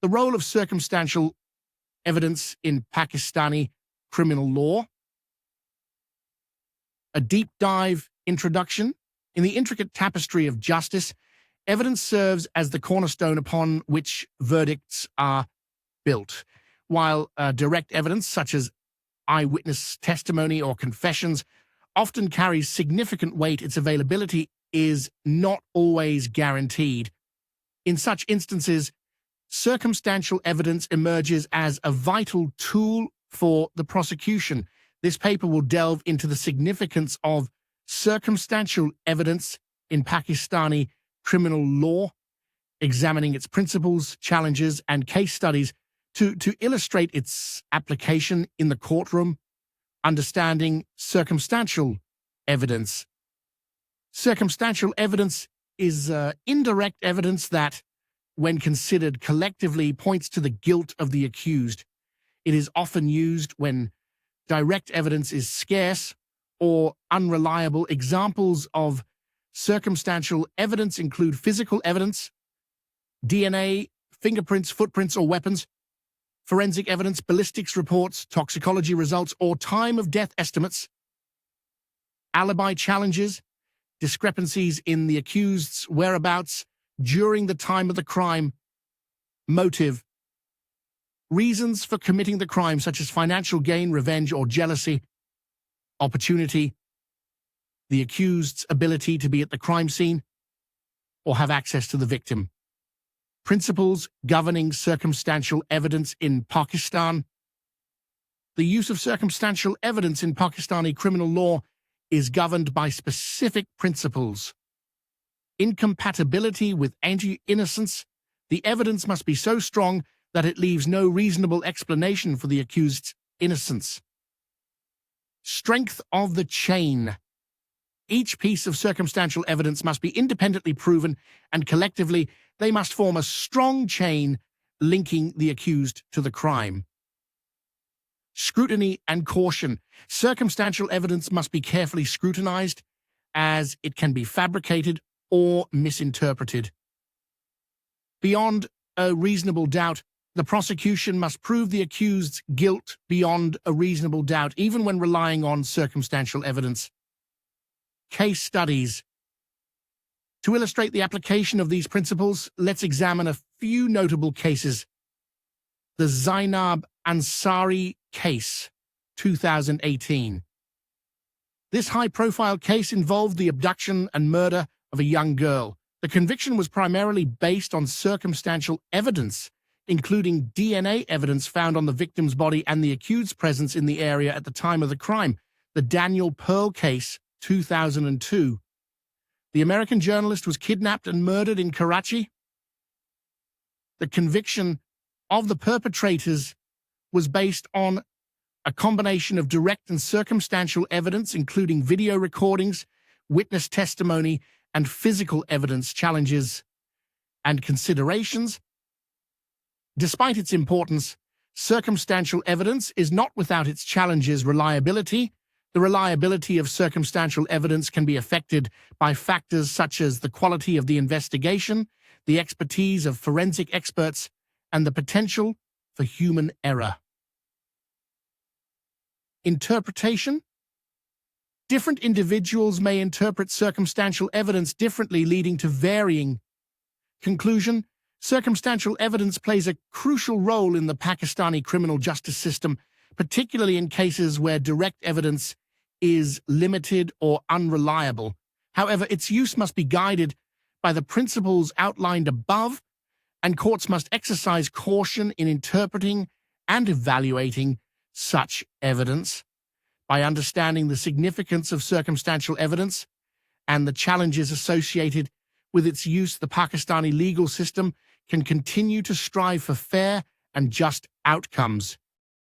The role of circumstantial evidence in Pakistani criminal law. A deep dive introduction. In the intricate tapestry of justice, evidence serves as the cornerstone upon which verdicts are built, while direct evidence, such as eyewitness testimony or confessions, often carries significant weight. Its availability is not always guaranteed. In such instances, circumstantial evidence emerges as a vital tool for the prosecution. This paper will delve into the significance of circumstantial evidence in Pakistani criminal law, examining its principles, challenges, and case studies to illustrate its application in the courtroom. Understanding circumstantial evidence. Circumstantial evidence is indirect evidence that, when considered collectively, points to the guilt of the accused. It is often used when direct evidence is scarce or unreliable. Examples of circumstantial evidence include physical evidence, DNA, fingerprints, footprints, or weapons, forensic evidence, ballistics reports, toxicology results, or time of death estimates, alibi challenges, discrepancies in the accused's whereabouts during the time of the crime, motive, reasons for committing the crime such as financial gain, revenge, or jealousy, opportunity, the accused's ability to be at the crime scene or have access to the victim. Principles governing circumstantial evidence in Pakistan. The use of circumstantial evidence in Pakistani criminal law is governed by specific principles. Incompatibility with innocence. The evidence must be so strong that it leaves no reasonable explanation for the accused's innocence. Strength of the chain. Each piece of circumstantial evidence must be independently proven, and collectively they must form a strong chain linking the accused to the crime. Scrutiny and caution. Circumstantial evidence must be carefully scrutinized, as it can be fabricated or misinterpreted. Beyond a reasonable doubt, the prosecution must prove the accused's guilt beyond a reasonable doubt, even when relying on circumstantial evidence. Case studies. To illustrate the application of these principles, let's examine a few notable cases. The Zainab Ansari case, 2018. This high-profile case involved the abduction and murder of a young girl. The conviction was primarily based on circumstantial evidence, including DNA evidence found on the victim's body and the accused's presence in the area at the time of the crime. The Daniel Pearl case, 2002. The American journalist was kidnapped and murdered in Karachi. The conviction of the perpetrators was based on a combination of direct and circumstantial evidence, including video recordings, witness testimony, and physical evidence. Challenges and considerations. Despite its importance, circumstantial evidence is not without its challenges. Reliability. The reliability of circumstantial evidence can be affected by factors such as the quality of the investigation, the expertise of forensic experts, and the potential for human error. Interpretation. Different individuals may interpret circumstantial evidence differently, leading to varying conclusion. Circumstantial evidence plays a crucial role in the Pakistani criminal justice system, particularly in cases where direct evidence is limited or unreliable. However, its use must be guided by the principles outlined above, and courts must exercise caution in interpreting and evaluating such evidence. By understanding the significance of circumstantial evidence and the challenges associated with its use, the Pakistani legal system can continue to strive for fair and just outcomes.